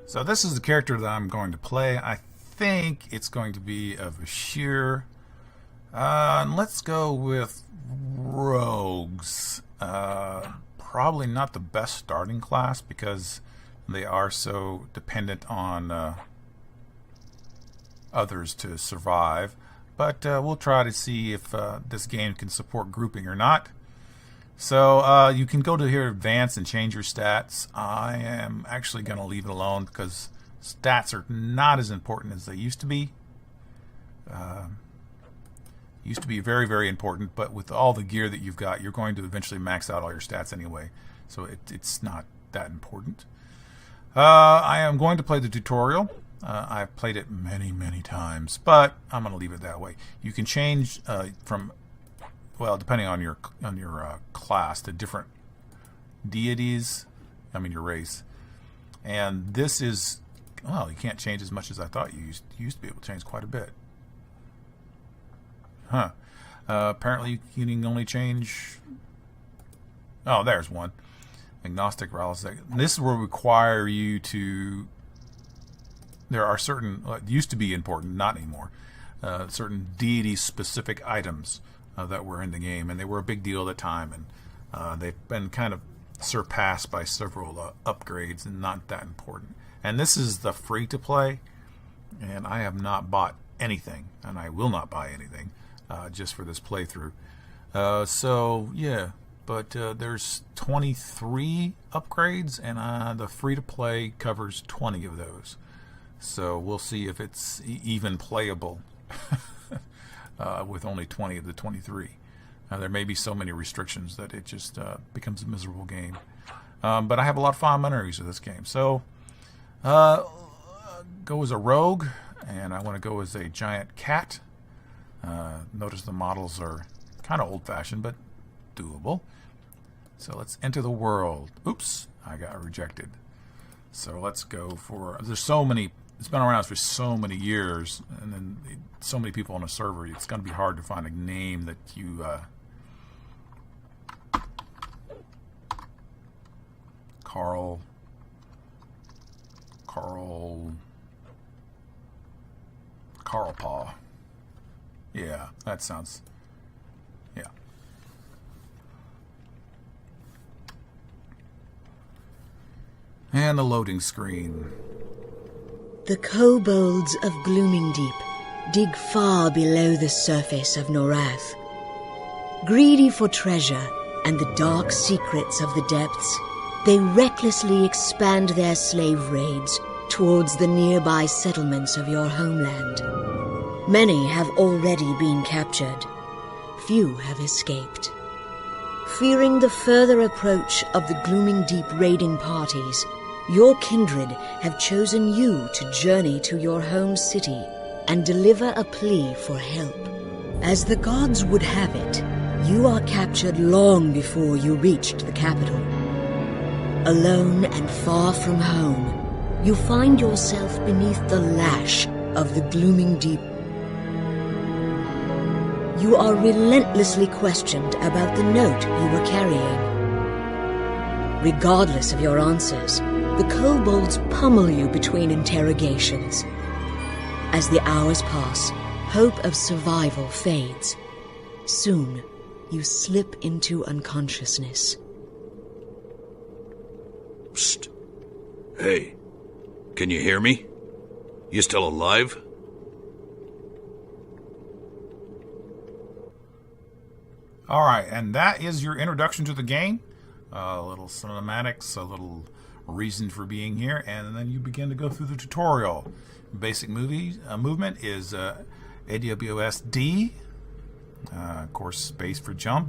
So this is the character that I'm going to play. I think it's going to be of a sheer. And let's go with rogues. Probably not the best starting class because they are so dependent on others to survive. But we'll try to see if this game can support grouping or not. So you can go to here, advance, and change your stats. I am actually going to leave it alone because stats are not as important as they used to be. Used to be very, very important, but with all the gear that you've got, you're going to eventually max out all your stats anyway. So it's not that important. I am going to play the tutorial. I've played it many, many times, but I'm going to leave it that way. You can change from, well, depending on your class, to different deities. I mean your race. And this is, well, you can't change as much as I thought you used to be able to change quite a bit. Huh. Apparently you can only change. Oh, there's one. Agnostic Relic. This will require you to. There are certain, used to be important, not anymore, certain deity-specific items that were in the game, and they were a big deal at the time, and they've been kind of surpassed by several upgrades and not that important. And this is the free-to-play, and I have not bought anything, and I will not buy anything just for this playthrough. So, yeah, but there's 23 upgrades, and the free-to-play covers 20 of those. So we'll see if it's even playable with only 20 of the 23. There may be so many restrictions that it just becomes a miserable game. But I have a lot of fond memories of this game. So go as a rogue, and I want to go as a giant cat. Notice the models are kind of old-fashioned, but doable. So let's enter the world. Oops, I got rejected. So let's go for, there's so many, it's been around for so many years, and then so many people on a server, it's going to be hard to find a name that you Carl Paw. Yeah, that sounds, yeah. And the loading screen. The kobolds of Glooming Deep dig far below the surface of Norath. Greedy for treasure and the dark secrets of the depths, they recklessly expand their slave raids towards the nearby settlements of your homeland. Many have already been captured. Few have escaped. Fearing the further approach of the Glooming Deep raiding parties, your kindred have chosen you to journey to your home city and deliver a plea for help. As the gods would have it, you are captured long before you reached the capital. Alone and far from home, you find yourself beneath the lash of the Glooming Deep. You are relentlessly questioned about the note you were carrying. Regardless of your answers, the kobolds pummel you between interrogations. As the hours pass, hope of survival fades. Soon, you slip into unconsciousness. Psst. Hey, can you hear me? You still alive? Alright, and that is your introduction to the game. A little cinematics, a little reason for being here, and then you begin to go through the tutorial. Basic movement is AWSD, of course space for jump,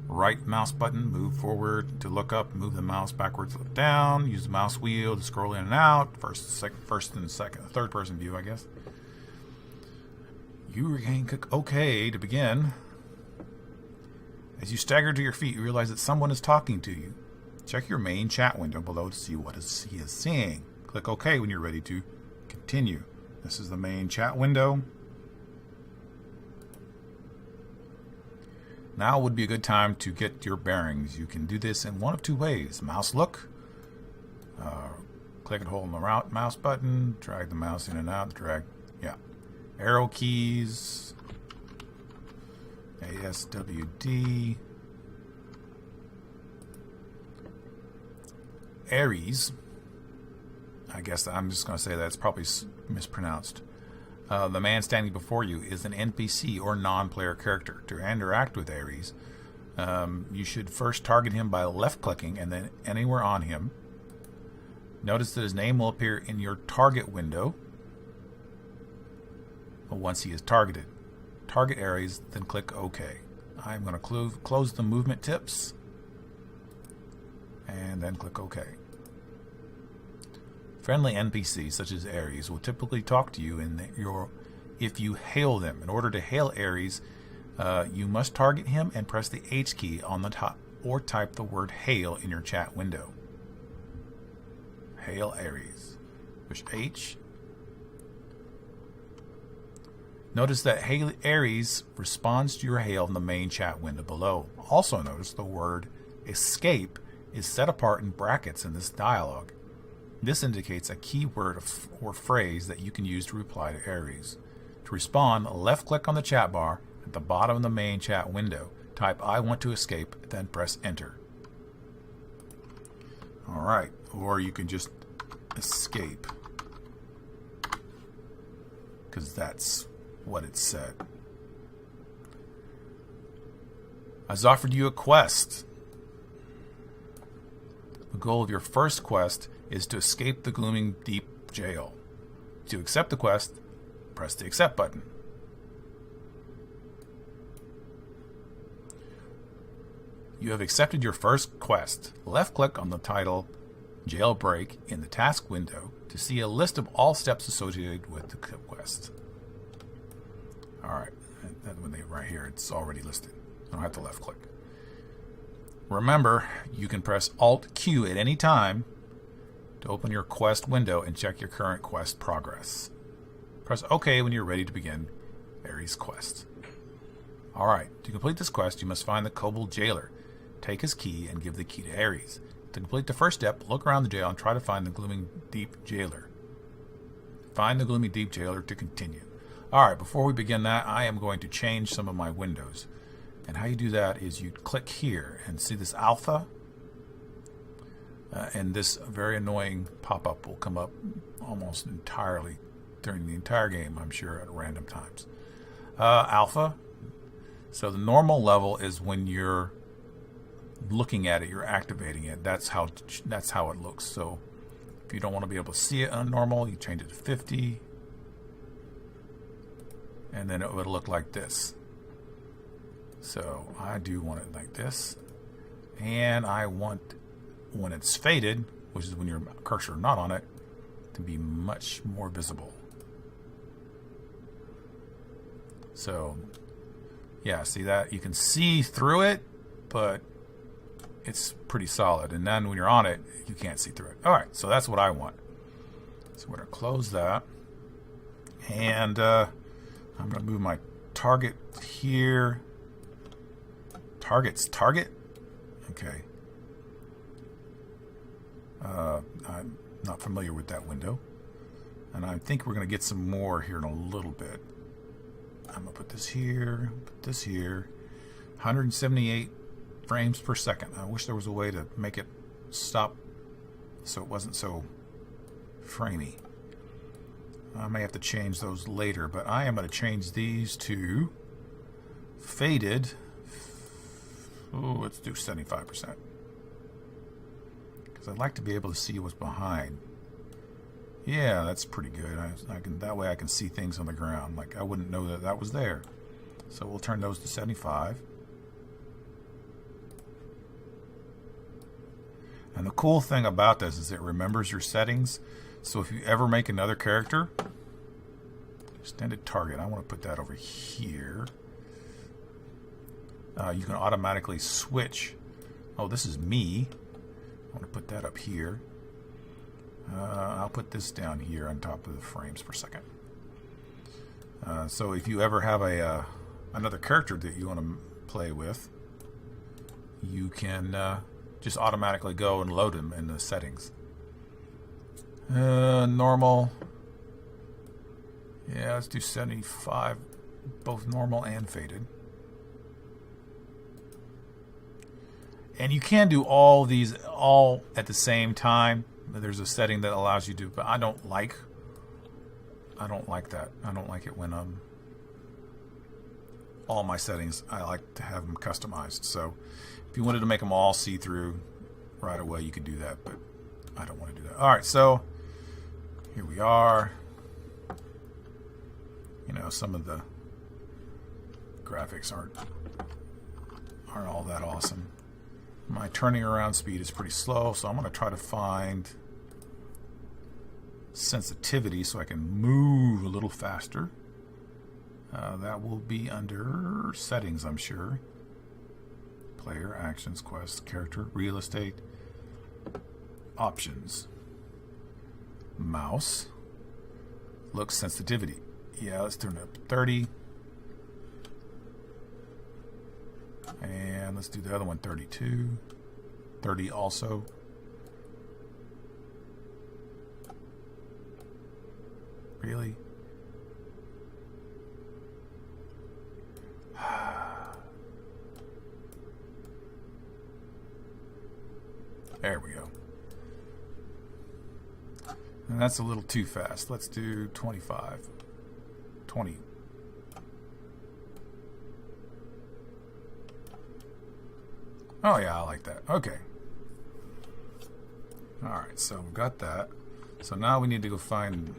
right mouse button, move forward to look up, move the mouse backwards, look down, use the mouse wheel to scroll in and out, first and second, third person view, I guess. You click OK to begin. As you stagger to your feet, you realize that someone is talking to you. Check your main chat window below to see what he is saying. Click OK when you're ready to continue. This is the main chat window. Now would be a good time to get your bearings. You can do this in one of two ways. Mouse look, click and hold on the mouse button. Drag the mouse in and out. Drag. Yeah. Arrow keys. ASWD. Ares. I guess I'm just going to say that's probably mispronounced. The man standing before you is an NPC or non-player character. To interact with Ares, you should first target him by left-clicking and then anywhere on him. Notice that his name will appear in your target window once he is targeted. Target Ares, then click OK. I'm going to close the movement tips and then click OK. Friendly NPCs such as Ares will typically talk to you if you hail them. In order to hail Ares, you must target him and press the H key on the top or type the word hail in your chat window. Hail Ares. Push H. Notice that Hail Ares responds to your hail in the main chat window below. Also notice the word escape is set apart in brackets in this dialog. This indicates a keyword or phrase that you can use to reply to Ares. To respond, left-click on the chat bar at the bottom of the main chat window. Type I want to escape, then press enter. Alright, or you can just escape, because that's what it said. I've offered you a quest. The goal of your first quest is to escape the Glooming Deep jail. To accept the quest, press the accept button. You have accepted your first quest. Left-click on the title Jailbreak in the task window to see a list of all steps associated with the quest. Alright, right here it's already listed. I don't have to left-click. Remember, you can press Alt-Q at any time to open your quest window and check your current quest progress. Press OK when you're ready to begin Ares' quest. Alright, to complete this quest, you must find the kobold jailer. Take his key and give the key to Ares. To complete the first step, look around the jail and try to find the Glooming Deep jailer. Find the Glooming Deep jailer to continue. Alright, before we begin that, I am going to change some of my windows. And how you do that is you click here and see this alpha. And this very annoying pop-up will come up almost entirely during the entire game, I'm sure, at random times. Alpha. So the normal level is when you're looking at it, you're activating it. That's how it looks. So if you don't want to be able to see it on normal, you change it to 50. And then it would look like this. So I do want it like this. And I want, when it's faded, which is when your cursor not on it, to be much more visible. So yeah, see that? You can see through it, but it's pretty solid. And then when you're on it, you can't see through it. Alright, so that's what I want. So we're going to close that. And I'm going to move my target here. Target? Okay. I'm not familiar with that window. And I think we're going to get some more here in a little bit. I'm going to put this here, 178 frames per second. I wish there was a way to make it stop so it wasn't so framey. I may have to change those later, but I am going to change these to faded. Oh, let's do 75%. Because I'd like to be able to see what's behind. Yeah, that's pretty good. That way I can see things on the ground. Like I wouldn't know that was there. So we'll turn those to 75. And the cool thing about this is it remembers your settings. So if you ever make another character, extended target, I want to put that over here. You can automatically switch. Oh, this is me. I want to put that up here. I'll put this down here on top of the frames per second. So if you ever have another character that you want to play with, you can just automatically go and load them in the settings. Normal. Yeah, let's do 75, both normal and faded. And you can do all these all at the same time. There's a setting that allows you to, but I don't like that. I don't like it when all my settings, I like to have them customized. So if you wanted to make them all see-through right away, you could do that, but I don't want to do that. All right, so here we are. You know, some of the graphics aren't all that awesome. My turning around speed is pretty slow, so I'm going to try to find sensitivity so I can move a little faster. That will be under settings, I'm sure. Player, actions, quests, character, real estate, options, mouse, look, sensitivity. Yeah, let's turn it up to 30. And let's do the other one, 32. 30 also. Really? There we go. And that's a little too fast. Let's do 25. 20. Oh yeah, I like that. Okay. Alright, so we've got that. So now we need to go find,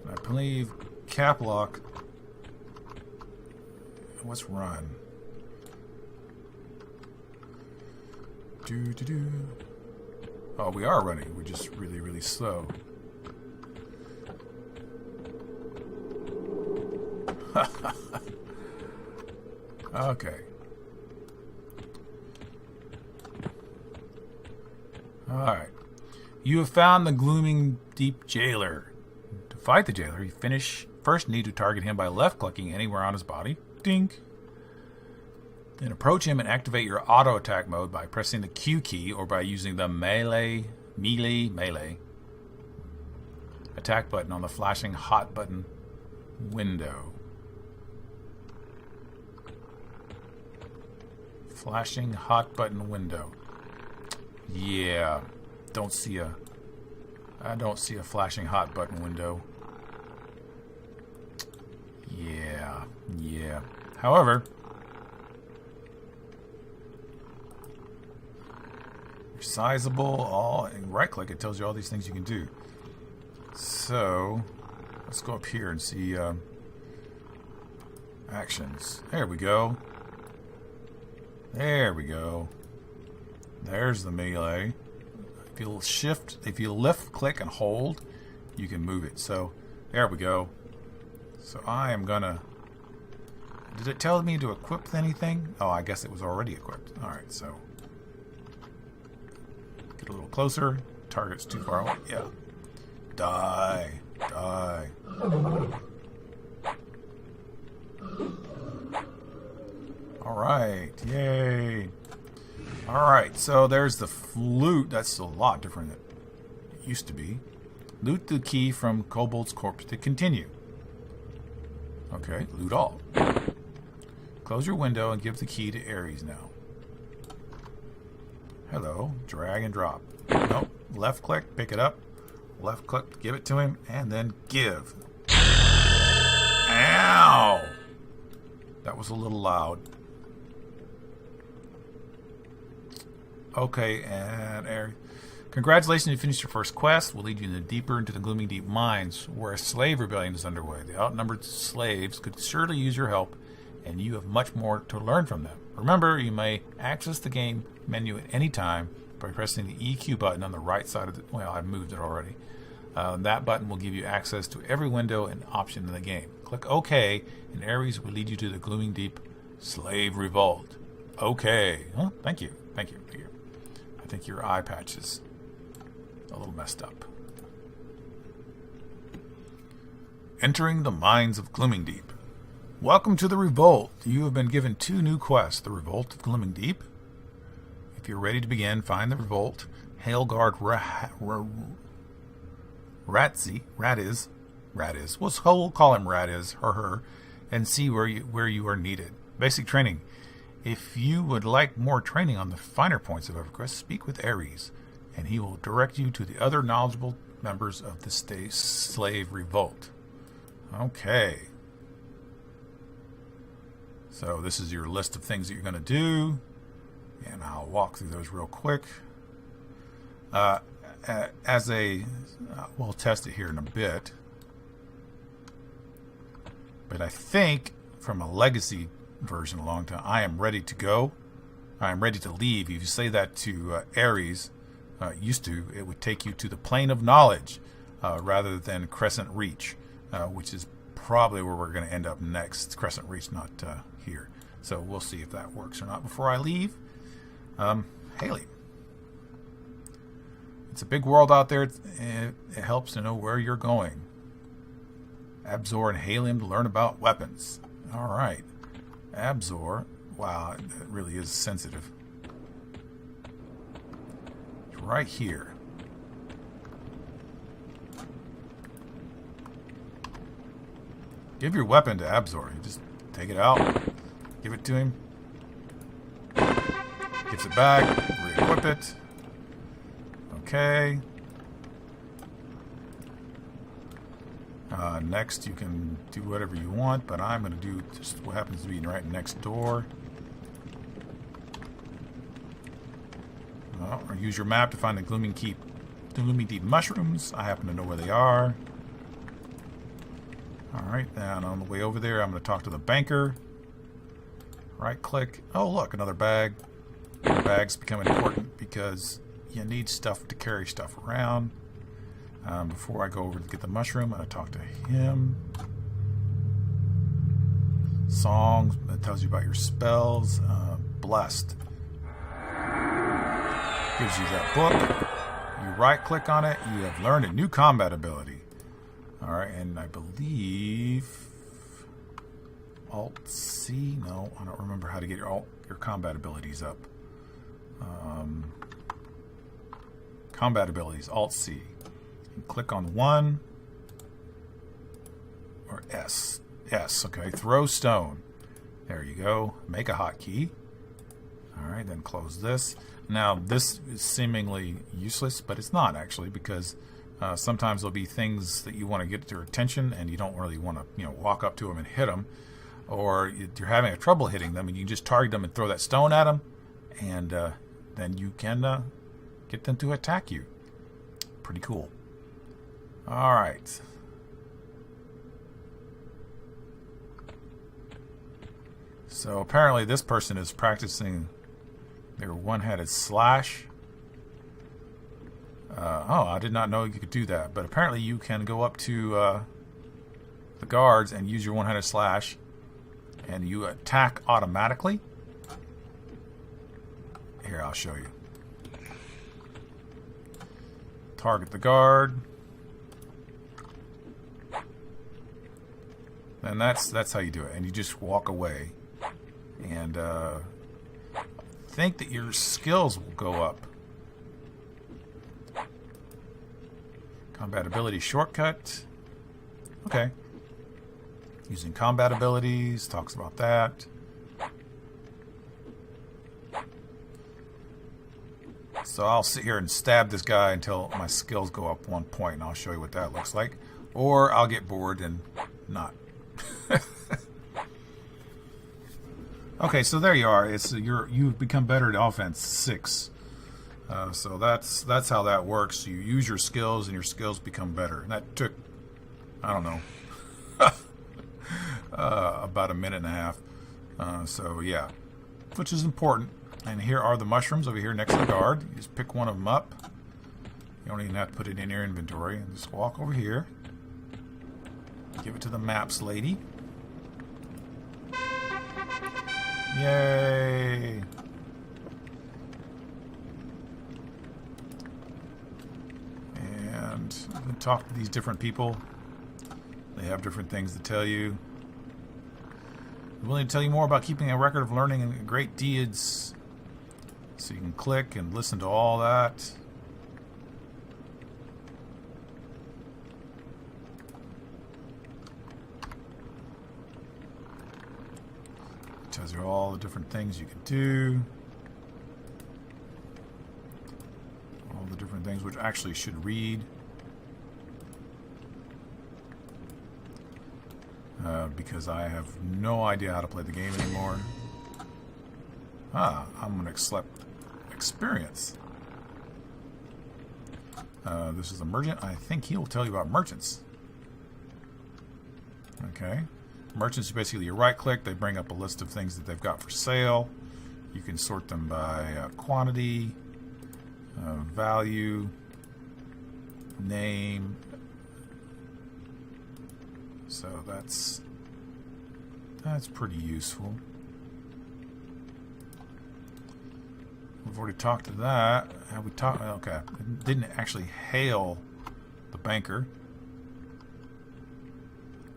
I believe, cap lock. What's run? Oh, we are running. We're just really, really slow. Okay. Alright. You have found the Glooming Deep Jailer. To fight the jailer, you first need to target him by left-clicking anywhere on his body. Dink. Then approach him and activate your auto-attack mode by pressing the Q key or by using the melee attack button on the flashing hot button window. Flashing hot button window. Yeah, I don't see a flashing hot button window. Yeah. However, you're sizable. Right click, it tells you all these things you can do. So let's go up here and see actions. There we go. There's the melee. If you left click and hold, you can move it. So there we go. So I am gonna. Did it tell me to equip anything? Oh, I guess it was already equipped. Alright, so get a little closer. Target's too far away. Yeah. Die. Alright, yay. Alright, so there's the loot. That's a lot different than it used to be. Loot the key from Kobold's corpse to continue. Okay, loot all. Close your window and give the key to Ares now. Hello, drag and drop. Nope, left click, pick it up. Left click, give it to him, and then give. Ow! That was a little loud. Okay, and congratulations, you finished your first quest. We'll lead you deeper into the Glooming Deep mines, where a slave rebellion is underway. The outnumbered slaves could surely use your help, and you have much more to learn from them. Remember, you may access the game menu at any time by pressing the EQ button on the right side of the... Well, I've moved it already. That button will give you access to every window and option in the game. Click OK, and Ares will lead you to the Glooming Deep Slave Revolt. Okay. Huh? Thank you. I think your eye patch is a little messed up. Entering the Mines of Glooming Deep. Welcome to the Revolt. You have been given 2 new quests. The Revolt of Glooming Deep. If you're ready to begin, find the Revolt Hailguard Radiz. We'll call him Radiz or her, and see where you are needed. Basic training. If you would like more training on the finer points of Everquest, speak with Ares, and he will direct you to the other knowledgeable members of the slave revolt. Okay. So this is your list of things that you're going to do, and I'll walk through those real quick. We'll test it here in a bit. But I think from a legacy version a long time, I am ready to go. I am ready to leave. If you say that to Ares, it would take you to the plane of knowledge rather than Crescent Reach, which is probably where we're going to end up next. Crescent Reach, not here. So we'll see if that works or not before I leave. Haley. It's a big world out there. It helps to know where you're going. Absor and Halium to learn about weapons. All right. Absor. Wow, it really is sensitive. It's right here. Give your weapon to Absor. You just take it out. Give it to him. Gives it back. Re-equip it. Okay. Next, you can do whatever you want, but I'm going to do just what happens to be right next door. Or use your map to find the Glooming Deep mushrooms. I happen to know where they are. Alright, then on the way over there, I'm going to talk to the banker. Right click. Oh, look, another bag. Bags become important because you need stuff to carry stuff around. Before I go over to get the mushroom, I'm going to talk to him. Songs, that tells you about your spells. Blessed. Gives you that book. You right click on it, you have learned a new combat ability. Alright, and I believe Alt C? No, I don't remember how to get your combat abilities up. Combat abilities, Alt C. Click on 1 or S. S, okay. Throw stone. There you go. Make a hotkey. Alright, then close this. Now, this is seemingly useless, but it's not actually, because sometimes there'll be things that you want to get their attention and you don't really want to, walk up to them and hit them. Or you're having a trouble hitting them and you just target them and throw that stone at them, and then you can get them to attack you. Pretty cool. Alright. So apparently this person is practicing their one-handed slash. I did not know you could do that. But apparently you can go up to the guards and use your one-handed slash. And you attack automatically. Here, I'll show you. Target the guard. And that's how you do it. And you just walk away. And think that your skills will go up. Combat ability shortcut. Okay. Using combat abilities. Talks about that. So I'll sit here and stab this guy until my skills go up 1 point, and I'll show you what that looks like. Or I'll get bored and not. Okay, so there you are. You've become better at offense 6. So that's how that works. You use your skills, and your skills become better. And that took, I don't know, about a minute and a half. So yeah, which is important. And here are the mushrooms over here next to the guard. You just pick one of them up. You don't even have to put it in your inventory. And just walk over here. Give it to the maps lady. Yay! And you can talk to these different people. They have different things to tell you. I'm willing to tell you more about keeping a record of learning and great deeds. So you can click and listen to all that. all the different things you can do. All the different things, which actually should read. Because I have no idea how to play the game anymore. I'm going to select experience. This is a merchant. I think he'll tell you about merchants. Okay. Merchants, basically you right click, they bring up a list of things that they've got for sale. You can sort them by quantity, value, name. So that's pretty useful. We've already talked to that. Have we talked? Okay. It didn't actually hail the banker.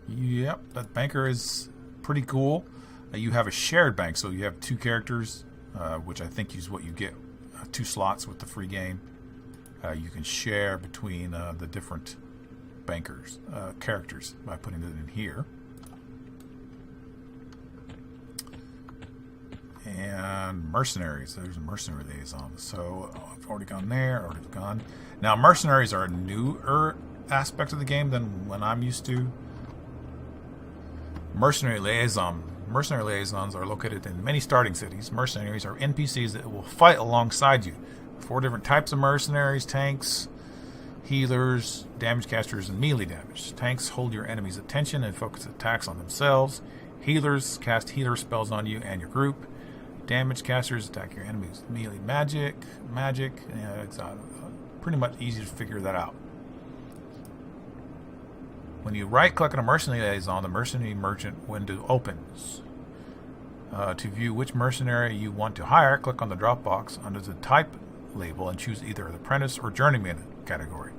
Yep, that banker is pretty cool. You have a shared bank, so you have two characters, which I think is what you get. 2 slots with the free game. You can share between the different bankers, characters, by putting it in here. And mercenaries. There's a mercenary liaison. So I've already gone there. Already gone. Now mercenaries are a newer aspect of the game than when I'm used to. Mercenary liaisons are located in many starting cities. Mercenaries are NPCs that will fight alongside you. 4 different types of mercenaries: tanks, healers, damage casters, and melee damage. Tanks hold your enemy's attention and focus attacks on themselves. Healers cast healer spells on you and your group. Damage casters attack your enemy's melee magic. It's pretty much easy to figure that out. When you right-click on a mercenary liaison, the mercenary merchant window opens. To view which mercenary you want to hire, click on the drop box under the type label and choose either the apprentice or journeyman category.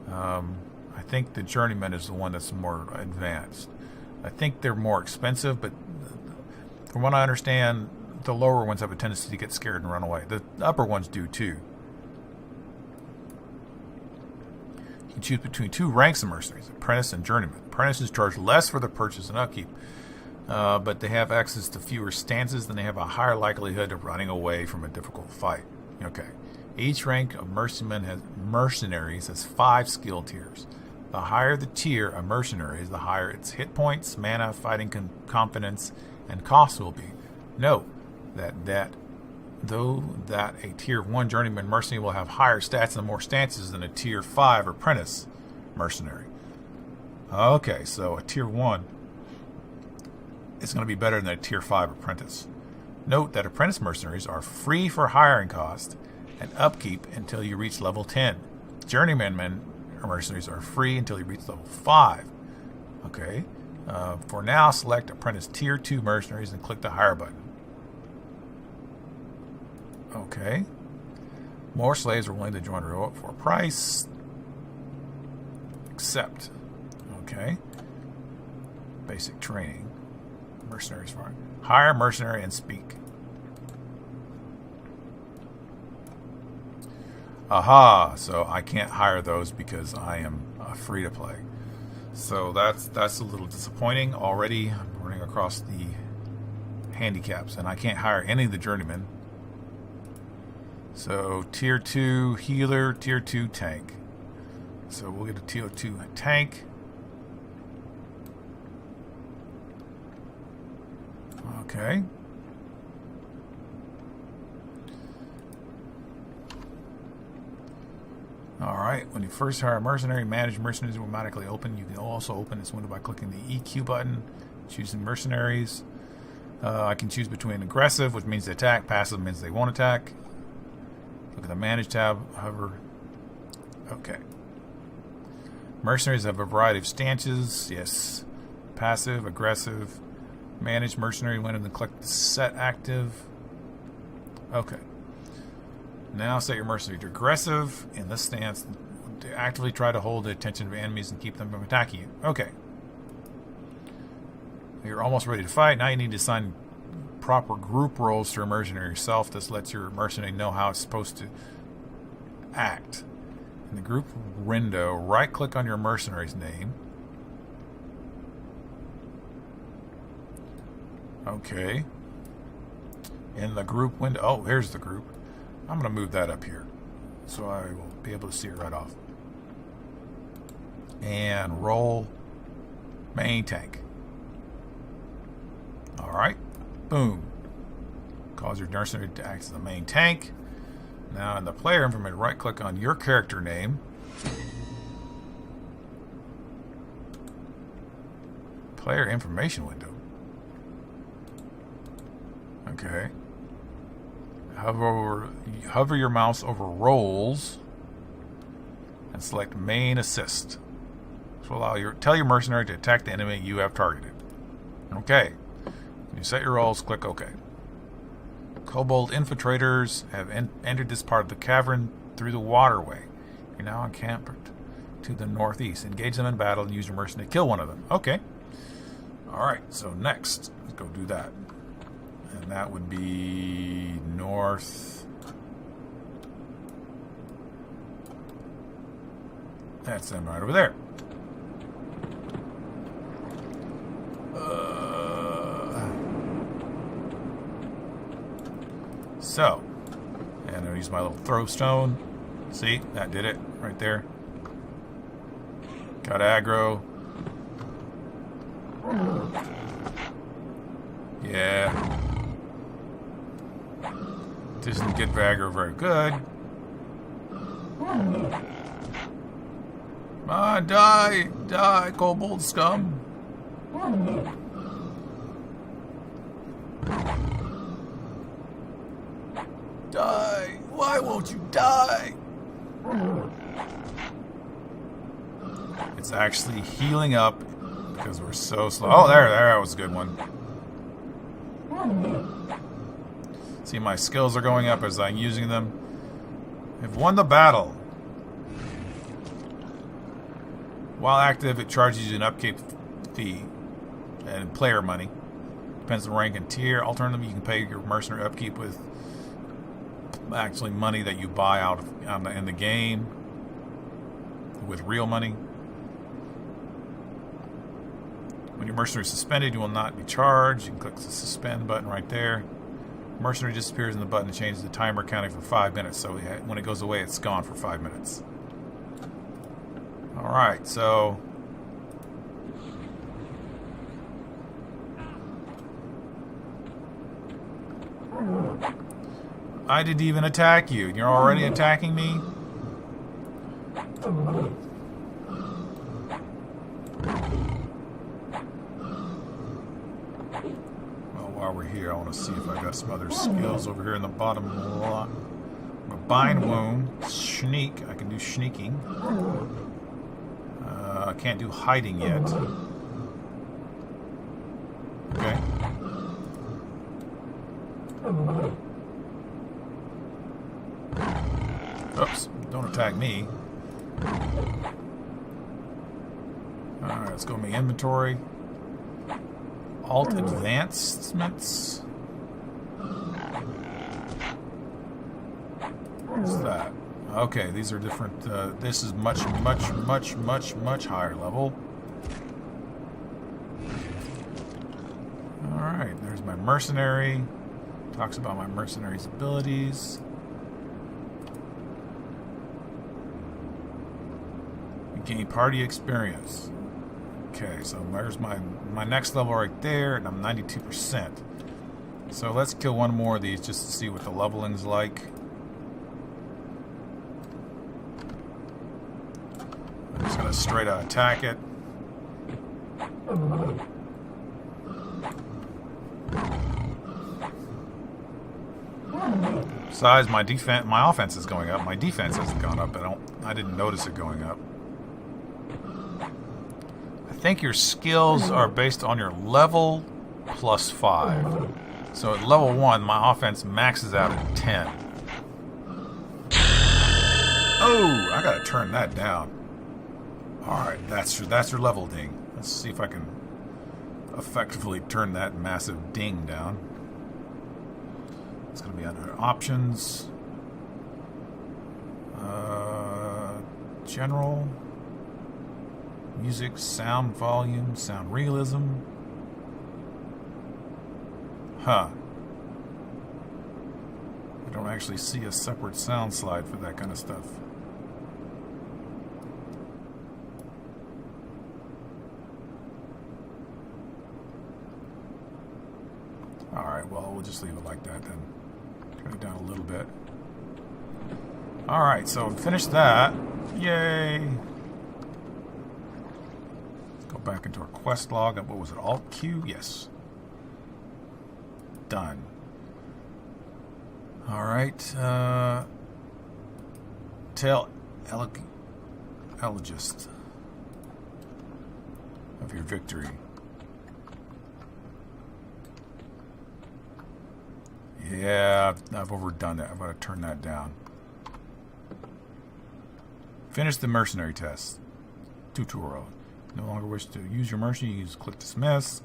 I think the journeyman is the one that's more advanced. I think they're more expensive, but from what I understand, the lower ones have a tendency to get scared and run away. The upper ones do too. You can choose between 2 ranks of mercenaries, apprentice and journeyman. Apprentices charge less for the purchase and upkeep, but they have access to fewer stances, and they have a higher likelihood of running away from a difficult fight. Okay. Each rank of mercenaries has 5 skill tiers. The higher the tier of mercenaries, the higher its hit points, mana, fighting confidence, and cost will be. Note that a tier 1 journeyman mercenary will have higher stats and more stances than a tier 5 apprentice mercenary. Okay, so a tier 1 is going to be better than a tier 5 apprentice. Note that apprentice mercenaries are free for hiring cost and upkeep until you reach level 10. Journeyman mercenaries are free until you reach level 5. Okay. For now, select apprentice tier 2 mercenaries and click the hire button. Okay. More slaves are willing to join Row for a price. Accept. Okay. Basic training. Mercenaries for hire mercenary and speak. Aha! So I can't hire those because I am free to play. So that's a little disappointing. Already I'm running across the handicaps, and I can't hire any of the journeymen. So tier 2 healer, tier 2 tank. So we'll get a tier 2 tank. Okay. Alright, when you first hire a mercenary, manage mercenaries will automatically open. You can also open this window by clicking the EQ button, choosing mercenaries. I can choose between aggressive, which means they attack, passive means they won't attack. Look at the manage tab, hover. Okay. Mercenaries have a variety of stances. Yes. Passive, aggressive. Manage mercenary window, then click set active. Okay. Now set your mercenary to aggressive in this stance to actively try to hold the attention of enemies and keep them from attacking you. Okay. You're almost ready to fight. Now you need to assign proper group roles to your mercenary yourself. This lets your mercenary know how it's supposed to act. In the group window, right click on your mercenary's name. Okay. in the group window. Oh, here's the group. I'm going to move that up here so I will be able to see it right off. And roll main tank. All right. Boom. Cause your mercenary to act as the main tank. Now in the player information, right click on your character name. Player information window. Okay. Hover your mouse over roles and select main assist. This will allow tell your mercenary to attack the enemy you have targeted. Okay. When you set your roles, click OK. Kobold infiltrators have entered this part of the cavern through the waterway. You're now encamped to the northeast. Engage them in battle and use your mercenary to kill one of them. Okay. Alright, so next, let's go do that. And that would be north. That's them right over there. So, and I'll use my little throw stone. See, that did it right there. Got aggro. Yeah. Doesn't get aggro very good. Come on, die! Die, kobold scum! Die! Why won't you die? It's actually healing up because we're so slow. Oh, there was a good one. See, my skills are going up as I'm using them. I've won the battle. While active, it charges you an upkeep fee and player money. Depends on rank and tier. Alternatively, you can pay your mercenary upkeep with actually money that you buy out in the game with real money. When your mercenary is suspended, you will not be charged. You can click the suspend button right there. Mercenary disappears in the button and changes the timer counting for 5 minutes. So when it goes away, it's gone for 5 minutes. Alright, so I didn't even attack you. You're already attacking me? Well, while we're here, I want to see if I got some other skills over here in the bottom lot. Bind wound, sneak. I can do sneaking. I can't do hiding yet. Okay. Oops, don't attack me. Alright, let's go in my inventory. Alt advancements. What's that? Okay, these are different. This is much higher level. Alright, there's my mercenary. Talks about my mercenary's abilities. You gain party experience. Okay, so there's my next level right there, and I'm 92%. So let's kill one more of these just to see what the leveling's like. I'm just gonna straight out attack it. Besides, my offense is going up. My defense hasn't gone up. I didn't notice it going up. I think your skills are based on your level plus 5. So at level 1, my offense maxes out at 10. Oh, I gotta turn that down. Alright, that's your level ding. Let's see if I can effectively turn that massive ding down. It's going to be under options. General. Music, sound volume, sound realism. Huh. don't actually see a separate sound slide for that kind of stuff. Alright, well, we'll just leave it like that then. Turn it down a little bit. Alright, so finished that. Yay! Let's go back into our quest log. What was it? Alt Q? Yes. Done. Alright. Tell Elegist of your victory. Yeah, I've overdone that. I'm going to turn that down. Finish the mercenary test. Tutorial. No longer wish to use your mercenary. You just click dismiss.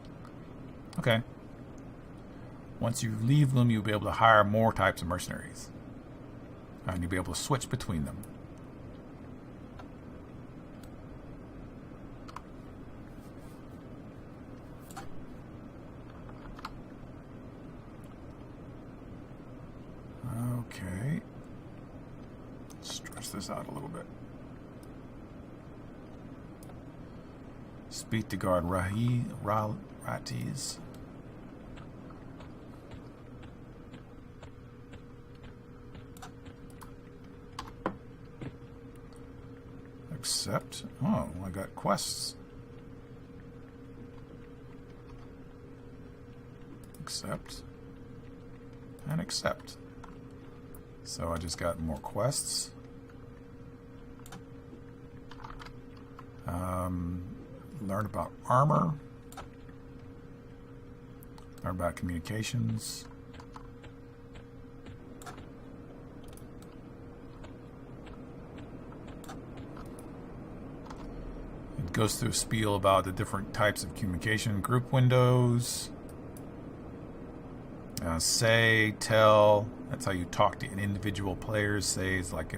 Okay. Once you leave them, you'll be able to hire more types of mercenaries. And you'll be able to switch between them. Okay. Stretch this out a little bit. Speak to guard Ratis. Accept. Oh, I got quests. Accept. And accept. So I just got more quests. Learn about armor. Learn about communications. It goes through a spiel about the different types of communication, group windows. Say, tell. That's how you talk to an individual players. Say is like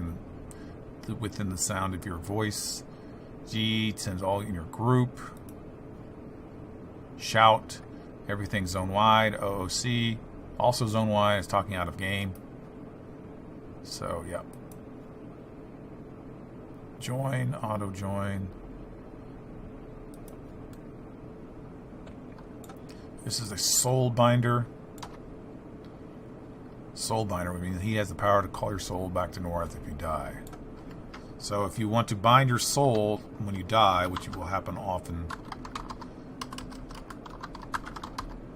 within the sound of your voice. G sends all in your group. Shout. Everything zone wide. OOC. Also zone wide is talking out of game. So, yeah. Join. Auto join. This is a soul binder. Soul binder means he has the power to call your soul back to North if you die. So if you want to bind your soul when you die, which will happen often,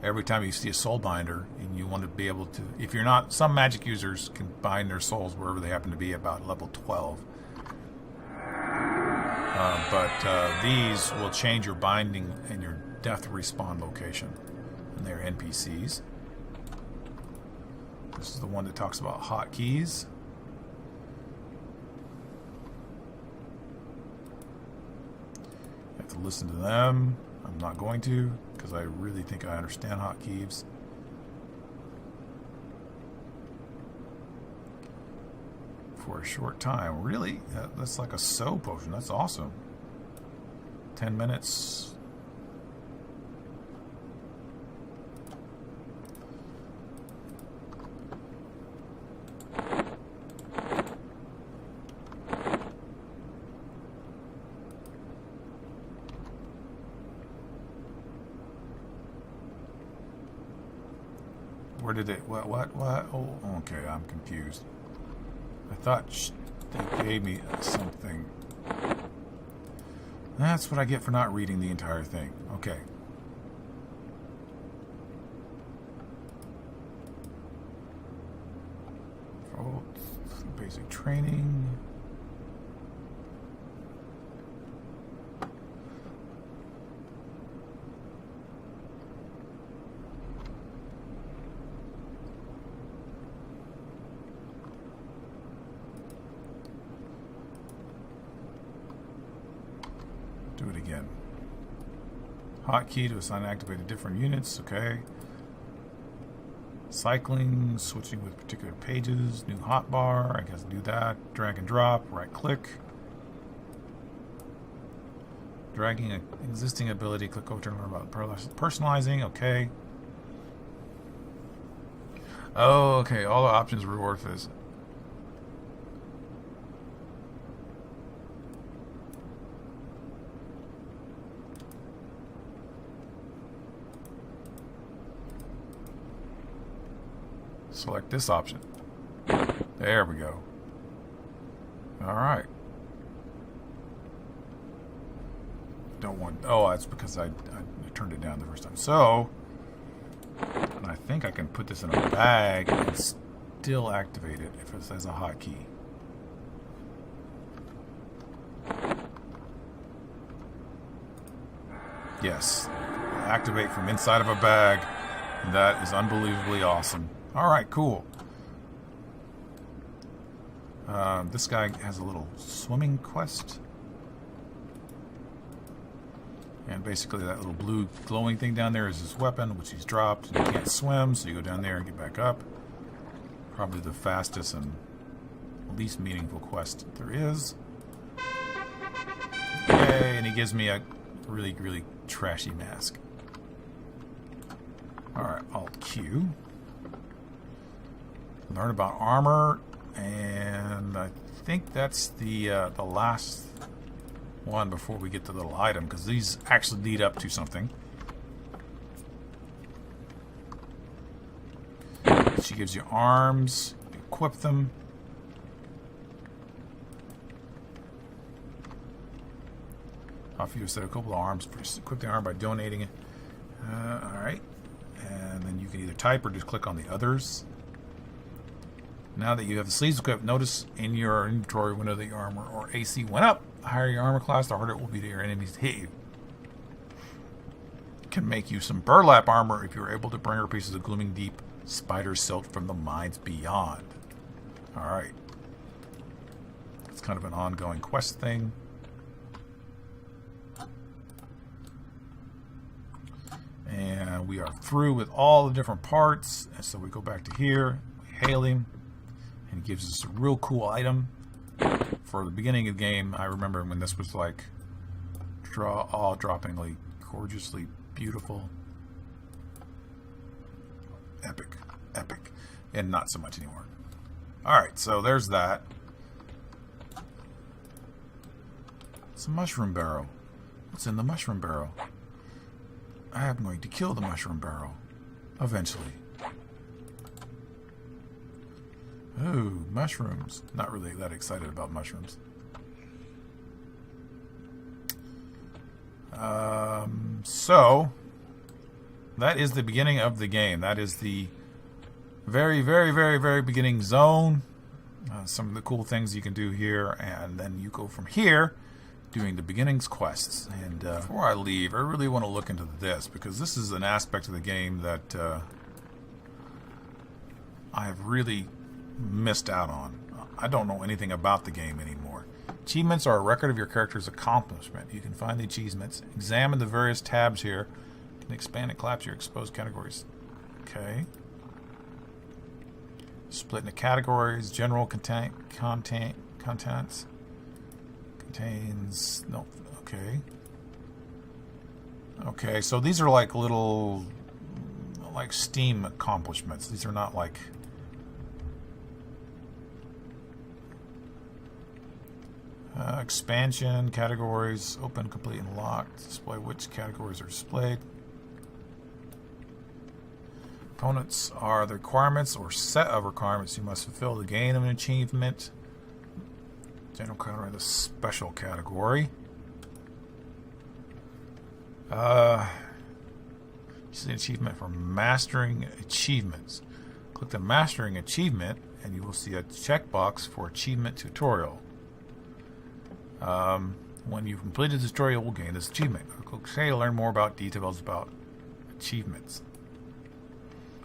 every time you see a soul binder, and you want to be able to, if you're not, some magic users can bind their souls wherever they happen to be about level 12. But these will change your binding and your death respawn location. And they're NPCs. This is the one that talks about hotkeys. You have to listen to them. I'm not going to, because I really think I understand hotkeys. For a short time. Really? That's like a soul potion. That's awesome. 10 minutes. Where did it? What? Oh, okay. I'm confused. I thought they gave me something. That's what I get for not reading the entire thing. Okay. Oh, basic training. Do it again. Hotkey to assign and activate different units. Okay. Cycling, switching with particular pages. New hotbar. I guess do that. Drag and drop. Right click. Dragging an existing ability. Click over to learn about personalizing. Okay. Oh, okay. All the options reward for this. Select this option. There we go. All right. Don't want... Oh, that's because I turned it down the first time. So, and I think I can put this in a bag and still activate it if it says a hotkey. Yes. Activate from inside of a bag. That is unbelievably awesome. Alright, cool. This guy has a little swimming quest. And basically that little blue glowing thing down there is his weapon, which he's dropped. You can't swim, so you go down there and get back up. Probably the fastest and least meaningful quest there is. Yay, and he gives me a really, really trashy mask. Alright, Alt Q. Learn about armor, and I think that's the last one before we get to the little item, because these actually lead up to something. She gives you arms, you equip them. Offer you a set of a couple of arms. First, equip the arm by donating it. Alright. And then you can either type or just click on the others. Now that you have the sleeves equipped, notice in your inventory window that your armor or AC went up. The higher your armor class, the harder it will be to your enemies to hit you. It can make you some burlap armor if you're able to bring her pieces of Glooming Deep spider silt from the mines beyond. Alright. It's kind of an ongoing quest thing. And we are through with all the different parts. And so we go back to here, we hail him, and he gives us a real cool item. For the beginning of the game, I remember when this was like jaw-droppingly, gorgeously beautiful. Epic. Epic. And not so much anymore. Alright, so there's that. It's a mushroom barrel. What's in the mushroom barrel? I am going to kill the mushroom barrel. Eventually. Ooh, mushrooms. Not really that excited about mushrooms. So, that is the beginning of the game. That is the very, very, very, very beginning zone. Some of the cool things you can do here. And then you go from here doing the beginnings quests. And before I leave, I really want to look into this, because this is an aspect of the game that I have really missed out on. I don't know anything about the game anymore. Achievements are a record of your character's accomplishment. You can find the achievements, examine the various tabs here, and expand and collapse your exposed categories. Okay. Split into categories, general contents. Contains, no, okay. Okay, so these are like little, like Steam accomplishments. These are not like, expansion, categories, open, complete, and locked. Display which categories are displayed. Components are the requirements or set of requirements you must fulfill to gain an achievement. General category, the special category. This is an achievement for mastering achievements. Click the mastering achievement and you will see a checkbox for achievement tutorial. When you've completed this tutorial, you will gain this achievement. Click here to learn more about details about achievements.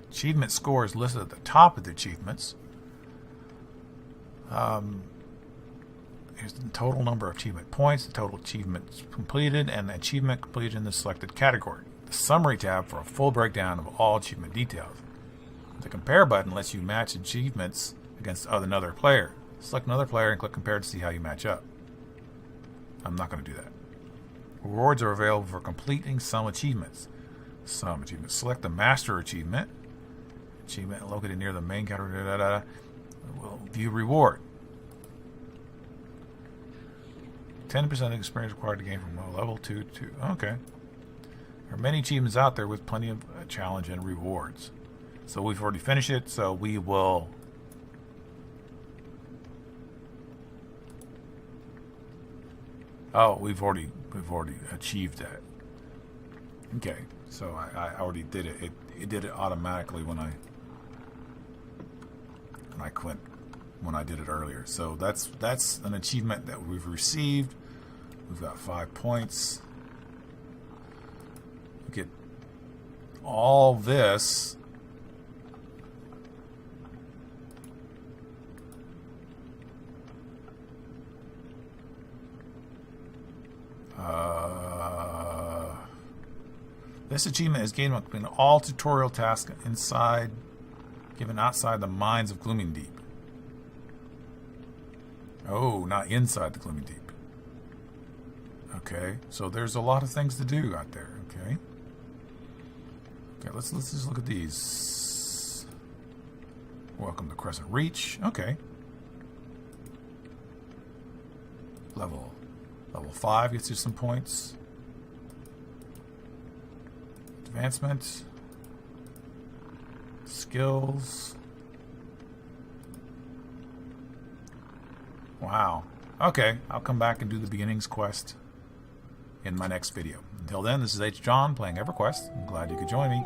Achievement score is listed at the top of the achievements. Here's the total number of achievement points, the total achievements completed, and the achievement completed in the selected category. The summary tab for a full breakdown of all achievement details. The compare button lets you match achievements against another player. Select another player and click compare to see how you match up. I'm not going to do that. Rewards are available for completing some achievements. Select the master achievement. Achievement located near the main counter. We'll view reward. 10% experience required to gain from level 2 to... Okay. There are many achievements out there with plenty of challenge and rewards. So we've already finished it, so we will... Oh, we've already achieved that. Okay, so I already did it. It did it automatically when I quit, when I did it earlier. So that's an achievement that we've received. We've got 5 points. We get all this. This achievement is gained when all tutorial tasks given outside the Mines of Glooming Deep. Oh, not inside the Glooming Deep. Okay, so there's a lot of things to do out there. Okay. Okay, let's just look at these. Welcome to Crescent Reach. Okay. Level 5 gets you some points. Advancement. Skills. Wow. Okay, I'll come back and do the beginnings quest in my next video. Until then, this is H. John playing Everquest. I'm glad you could join me.